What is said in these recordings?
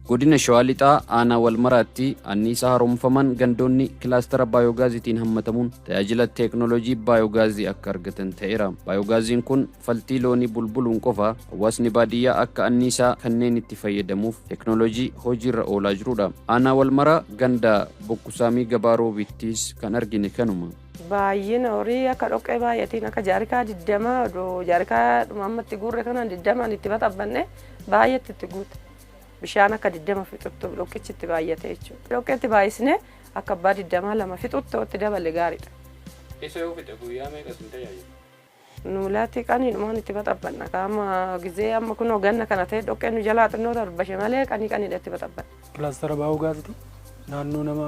Godina Shawaa Lixaa aanaa Walmaraatti anniisaa haaromfaman gandoonni kilaastara baayogaaziitiin hammatamuun tajaajila teeknooloojii baayoogaazii akka argatan ta'eera. Baayogaaziin kun faltii loonii bulbuluun qofa hawaasni baadiyyaa akka anniisaa kanneen itti fayyadamuuf teeknooloojii hojiirra oolaa jirudha. Aanaa Walmaraa ganda Bokkusaamii Gabaaroo bittis kan argine kanuma. Baay'ina horii akka dhoqqee baay'atiin akka jaarikaa 20 jaarikaa dhumammatti guurre kanaan 20 itti baxabbanne baay'atti itti guute. Bishaan akka 20 fixuttu dhoqqichi itti baay'ate jechuudha. Dhoqqeetti baay'isne akka abbaa 22 fixuttu itti dabale gaariidha. Isa yoo fixe guyyaa meeqa sin tajaajilu? Nuulaatti qanii dhumaan itti baxabbanna. Qaama gizee amma kunoo ganna kana ta'e dhoqqeen nu jalaa xinnoo darbashe malee qaniidha itti baxabbanna. Kilaastara baayogaaziiti naannoo nama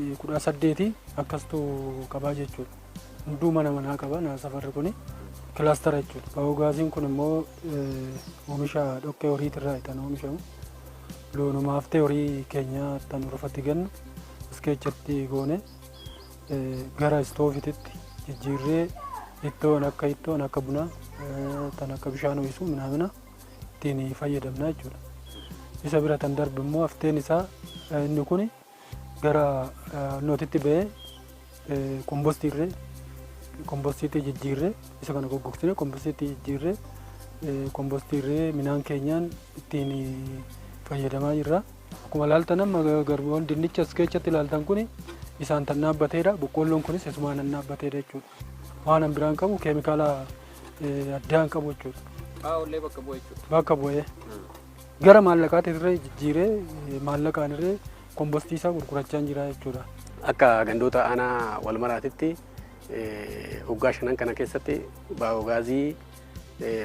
18 akkastuu qabaa jechuudha. Hunduu mana manaa qaba safarri kuni kilaastara jechuudha. Baayogaaziin kun immoo oomisha dhoqqee horiitirraa itti oomishamu. Loonumaaf ta'e horii keenya tan urfatti gannu iskeechatti goone gara istoofititti jijjiirree ittoon akka bunaa tan akka bishaan ho'isu minamina ittiin fayyadamna jechuudha. Isa bira tan darbe immoo hafteen isaa inni kun gara nootitti ba'ee kompostiitti jijjiirree isa kana goggogsine kompostiitti jijjiirree kompostiirree minaan keenyaan ittiin fayyadamaa jirra. Akkuma ilaaltan amma garboon dinnicha iskeechatti ilaaltan kun isaan tan dhaabbateedha. Boqqoolloon kunis isumaan tan dhaabbateedha jechuudha. Waan biraan qabu keemikaala addaan qabu jechuudha. Xaa'ollee bakka bu'e jechuudha. Bakka bu'ee gara maallaqaatti irra jijjiiree maallaqaan irra kompostii isaa gurgurachaa jira jechuudha. Akka gandoota aanaa Walmaraatitti waggaa 5 kana keessatti baayoogaazii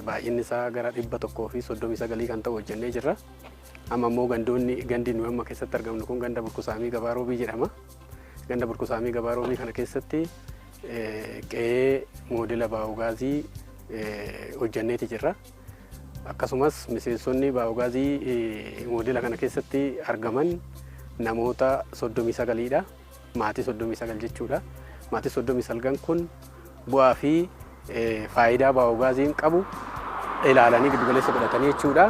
baay'inni isaa gara 139 kan ta'u hojjennee jirra. Amma immoo gandi nu amma keessatti argamnu kun ganda Burkusaamii Gabaaroobii jedhama. Ganda Burkusaamii Gabaaroobii kana keessatti qe'ee moodela baayoogaazii hojjenneeti jirra. Akkasumas miseensonni baayoogaazii moodela kana keessatti argaman namoota 39dha. Maatii 39 jechuudha. Maatii 39 kun bu'aa fi faayidaa baayogaaziin qabu ilaalanii giddugaleessa godhatanii jechuudha.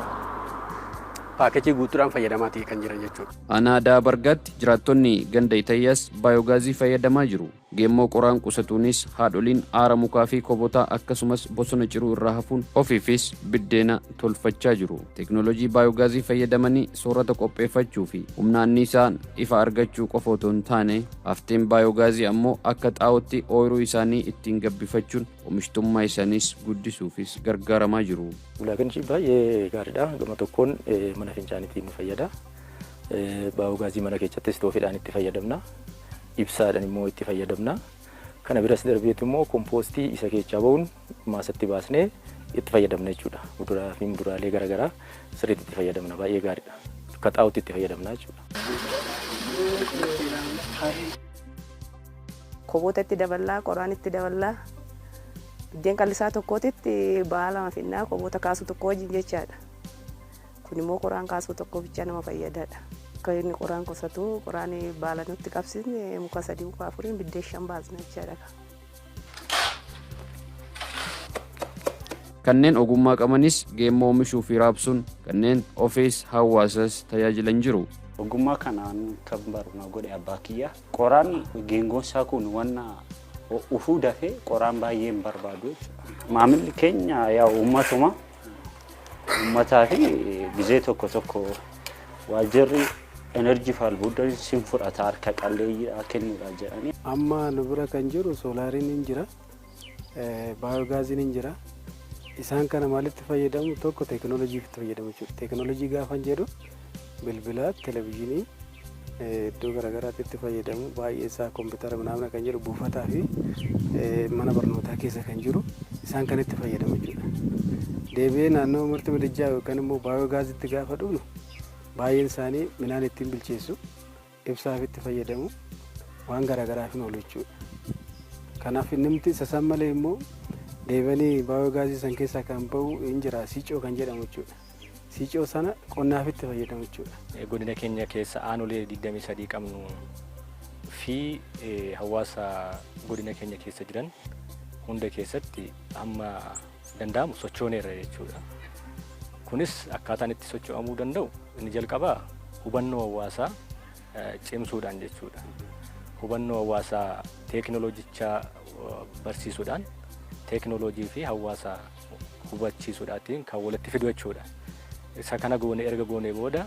Paakeejii guutuudhaan fayyadamaa ta'e kan jiran jechuudha. Aanaa Daabargaatti jiraattonni ganda Itaayyaas baayoogaazii fayyadamaa jiru. Geemmoo qoraan qusatuunis haadholiin aara mukaa fi kobotaa akkasumas bosona ciruu irraa hafuun ofiifis biddeena tolfachaa jiru. Teeknooloojii baayoogaazii fayyadamanii soorata qopheeffachuu fi humna anniisaan ifa argachuu qofa otoo hin taane hafteen baayoogaazii ammoo akka xaa'ootti ooyiruu isaanii ittiin gabbifachuun oomishtummaa isaaniis guddisuufis gargaaramaa jiru. Ulaagaan baay'ee gaariidha. Gama tokkoon mana fincaaniitiin nu fayyada. Baayoogaazii mana keessatti istoofiidhaan itti fayyadamna. Ibsaadhaan immoo itti fayyadamna. Kana biras darbeetu immoo kompoostii isa keessaa ba'uun maasatti baasnee itti fayyadamna jechuudha. Muduraa fi muduraalee garaagaraa sirriitti itti fayyadamna. Baay'ee gaariidha. Akka xaa'ootti itti fayyadamna jechuudha. Koboota itti daballaa, qoraan itti daballaa. Biddeen qallisaa tokkootitti baala lama finnaa koboota kaasuu tokko wajjin jechaadha. Kun immoo qoraan kaasuu tokko bicha nama fayyadaadha. Akka inni qoraan qusatu qoraan baala nutti qabsisne muka 3 muka 4 biddeen 5 baasna jechaadha. Kanneen ogummaa qabanis geemmoo oomishuu fi raabsuun kanneen ofiis hawaasas tajaajilan jiru. Ogummaa kanaan kan baruna godhe abbaa kiyya. Qoraan geengoon isaa kun wanna ufuu dafee qoraan baay'een barbaadu. Maamilli keenya yaa uummataa fi gizee tokko waajjirri enerjii faalbuudhaan sin fudhata harka qalleeyyiidhaa kennuudha jedhanii. Amma nu bira kan jiru soolaariin hin jira, baayogaaziin hin jira. Isaan kana maalitti fayyadamu? Tokko teeknooloojiif itti fayyadamu jechuudha. Teeknooloojii gaafa jedhu bilbilaa, televezyiinii iddoo garaagaraatti itti fayyadamu. Baay'ee isaa kompiitara manaamna kan jedhu buufataa fi mana barnootaa keessa kan jiru isaan kan itti fayyadamu jechuudha. Deebi'ee naannoo marti midijaa yookaan immoo baayogaaziitti gaafa dhufnu baay'een isaanii midhaan ittiin bilcheessu, ibsaaf itti fayyadamu, waan garaagaraaf oolu jechuudha. Kanaaf namni isa san malee immoo deebanii baayoogaazii san keessaa kan bahu hin jira siicoo kan jedhamu jechuudha. Siicoo sana qonnaaf itti fayyadamu jechuudha. Godina keenya keessa aanolee 23 qabnu fi hawaasa godina keenya keessa jiran hunda keessatti amma danda'amu sochooneerra jechuudha. kunis akkaataan itti socho'amuu danda'u inni jalqabaa hubannoo hawaasaa cimsuudhaan jechuudha. Hubannoo hawaasaa teekinooloojichaa barsiisuudhaan teekinooloojii fi hawaasa hubachiisuudhaatiin kan walitti fidu jechuudha. Isa kana goone erga goone booda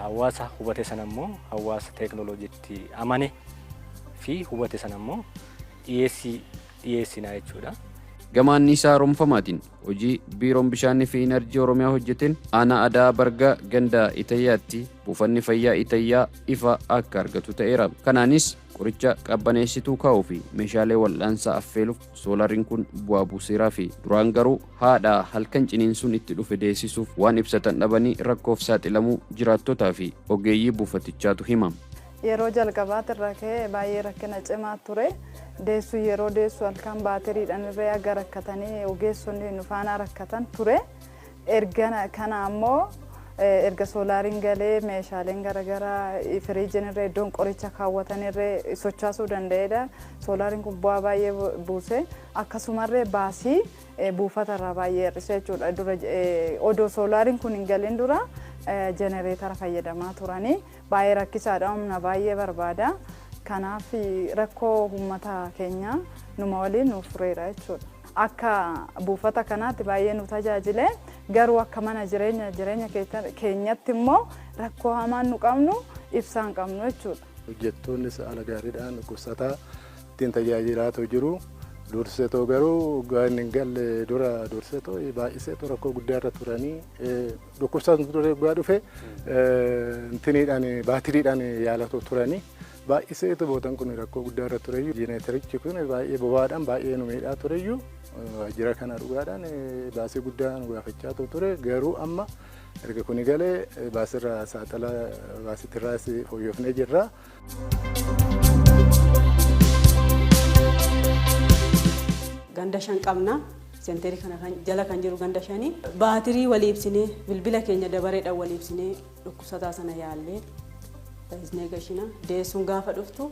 hawaasa hubate sana immoo hawaasa teekinooloojiitti amane fi hubate sana immoo dhiyeessinaa jechuudha. Gama anniisaa haaromfamaatiin hojii biiroon bishaanii fi inerjii Oromiyaa hojjeteen aanaa Adaa Bargaa ganda Itayyaatti buufanni fayyaa Itayyaa ifa akka argatu ta'eera. Kanaanis qoricha qabbaneessituu kaa'uu fi meeshaalee wal'aansaa affeeluuf soolariin kun bu'aa buuseeraa fi duraan garuu haadha halkan ciniinsuun itti dhufe deessisuuf waan ibsatan dhabanii rakkoof saaxilamuu jiraattotaa fi ogeeyyii buufatichaatu himama. Yeroo jalqabaatirra ka'ee baay'ee rakkina cimaa ture. Deessu yeroo deessu halkan baatiriidhaan irree aga rakkatanii ogeessonni nu faana rakkatan ture. Erga kana ammoo erga soolaariin galee meeshaaleen garaagaraa firiijiin irree iddoon qoricha kaawwatan irree sochoosuu danda'edha. Soolaariin kun bu'aa baay'ee buuse akkasumallee baasii buufatarraa baay'ee hir'ise jechuudha. Odoo soolaariin kun hin galin dura jenereetara fayyadamaa turanii baay'ee rakkisaadha, humna baay'ee barbaada. Kanaaf rakkoo uummata keenya numa waliin nuuf fureera jechuudha. Akka buufata kanaatti baay'ee nu tajaajile, garuu akka mana jireenya keenyatti immoo rakkoo hamaan nu qabnu ibsaan qabnu jechuudha. Hojjettoonnis haala gaariidhaan dhukkubsataa ittiin tajaajilaa jiru. Dursetoo garuu gaan hin galle dura dursetoo baay'iseetu rakkoo guddaa irra turanii dhukkubsataan ture gaa dhufe intiniidhaan baatiriidhaan yaalatu turanii baay'iseetu bootan kun rakkoo guddaa irra tureyyuu jenereetarichi kun baay'ee bobaadhaan baay'ee nu miidhaa tureyyuu jira kana dhugaadhaan baasii guddaa nu gaafachaa ture garuu amma erga kuni galee baasirraa saaxila baasitirraas fooyyofnee jirra. Ganda shan qabna. Senterii kana jala kan jiru ganda shanii. Baatirii walii ibsinee bilbila keenya dabareedhaan walii ibsinee dhukkubsataa sana yaallee taasisnee gashina. Deessuun gaafa dhuftu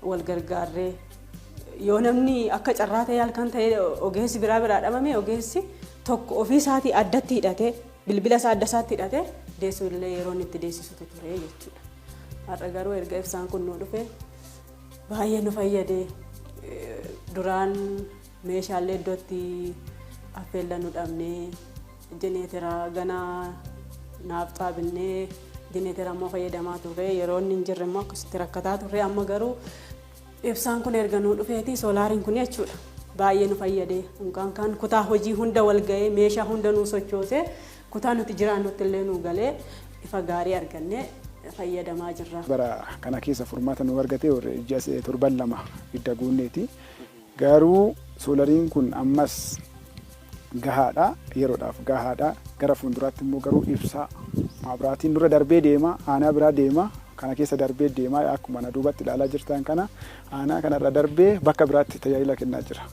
wal gargaarree yoo namni akka carraa ta'e halkan ta'e ogeessi biraa dhabame ogeessi tokko ofii isaatii addatti hidhatee bilbila isaa adda isaatti hidhatee deessuu illee yeroo inni itti deessisutu ture jechuudha. Har'a garuu erga ibsaan kun nu dhufe baay'ee nu fayyade. Duraan meeshaalee iddootti affeellan nu dhabnee jeneetera ganaa naafxaa binnee jeneetera ammoo fayyadamaa turre yeroo inni hin jirre immoo akkasitti rakkataa turre amma garuu ibsaan kun erga nu dhufeeti soolaariin kun jechuudha baay'ee nu fayyade kan kutaa hojii hunda wal ga'ee meeshaa hunda nu sochoosee kutaa nuti jiraannutti illee nu galee ifa gaarii argannee fayyadamaa jirra. Bara kana keessa furmaata nu argate ji'a torban lama hidda guunneeti. Garuu soolariin kun ammas gahaadha, yeroodhaaf gahaadha. Gara fuulduraatti immoo garuu ibsaa maabiraatiin dura darbee deema, aanaa biraa deema, kana keessa darbee deema akkuma na duubatti ilaalaa jirtan kana aanaa kanarra darbee bakka biraatti tajaajila kennaa jira.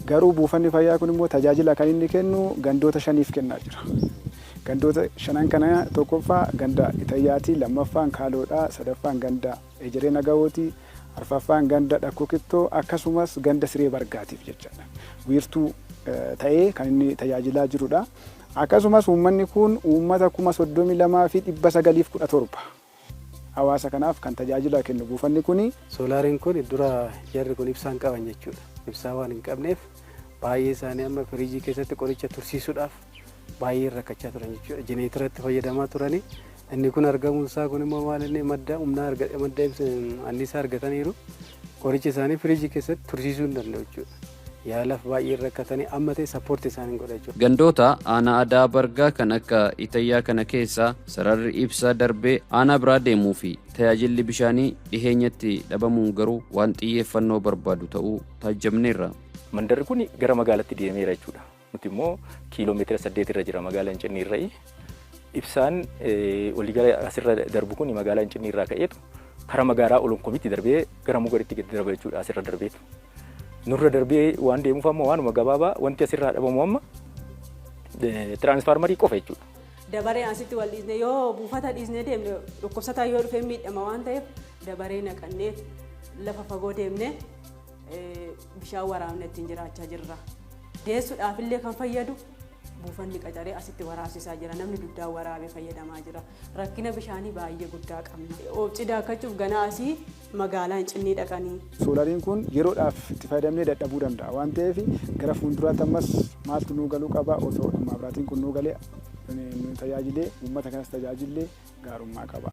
Garuu buufanni fayyaa kun immoo tajaajila kan inni kennu gandoota 5 kennaa jira. Gandoota 5 kana tokkoffaa ganda Itayyaati, lammaffaan Kaaloodha, sadaffaan ganda Ejeree Nagawooti, arfaffaan ganda Dhakkokittoo akkasumas ganda Siree Bargaatiif jechaadha. Wiirtuu ta'ee kan inni tajaajilaa jirudha. Akkasumas uummanni kun uummata 32,917 hawaasa kanaaf kan tajaajila kennu buufanni kuni. Soolaariin kun dura jarri kun ibsaan qaban jechuudha. Ibsaa waan hin qabneef baay'ee isaanii amma firiijii keessatti qoricha tursiisuudhaaf baay'ee rakkachaa turan jechuudha. Jenereeteratti fayyadamaa turanii. Inni kun argamuun isaa kun immoo maal inni madda humnaa madda anniisaa argataniiru qoricha isaanii firiijii keessatti tursiisuu hin danda'u jechuudha. Yaalaaf baay'ee rakkatanii amma ta'e sappoortii isaanii godha jechuudha. Gandoota aanaa Adaa Bargaa kan akka Itayyaa kana keessa sararri ibsaa darbee aanaa biraa deemuu fi tajaajilli bishaanii dhiheenyatti dhabamuun garuu waan xiyyeeffannoo barbaadu ta'uu taajjabneerra. Mandarri kun gara magaalaatti deemeera jechuudha. Nuti immoo kiiloomeetira 8 irra jira magaalaa Hincinnii irraa. Ibsaan waliigala asirra darbu kun magaalaa Hincinnii irraa ka'eetu karaa magaalaa Olonkomitti darbee gara Mugaritti gadi darba jechuudha asirra darbeetu. Nurra darbee waan deemuuf amma waanuma gabaabaa wanti asirraa dhabamu amma tiraansfaarmarii qofa jechuudha. Dabaree asitti wal dhiisne yoo buufata dhiisnee deemne dhukkubsataa yoo dhufee miidhama waan ta'eef dabaree naqannee lafa fagoo deemne bishaan waraabne ittiin jiraachaa jirra. Deessuudhaaf illee kan fayyadu buufanni qacaree asitti waraabsisaa jira. Namni dugdaa waraabee fayyadamaa jira. Rakkina bishaanii baay'ee guddaa qabna. Oobxii daakkachuuf ganaa asii magaalaa hin cinnii dhaqanii. Soolariin kun yeroodhaaf itti fayyadamnee dadhabuu danda'a waan ta'eef gara fuulduraatti ammas maaltu nuu galuu qaba osoo maabiraatiin kun nuu galee nu tajaajilee uummata kanas tajaajillee gaarummaa qaba.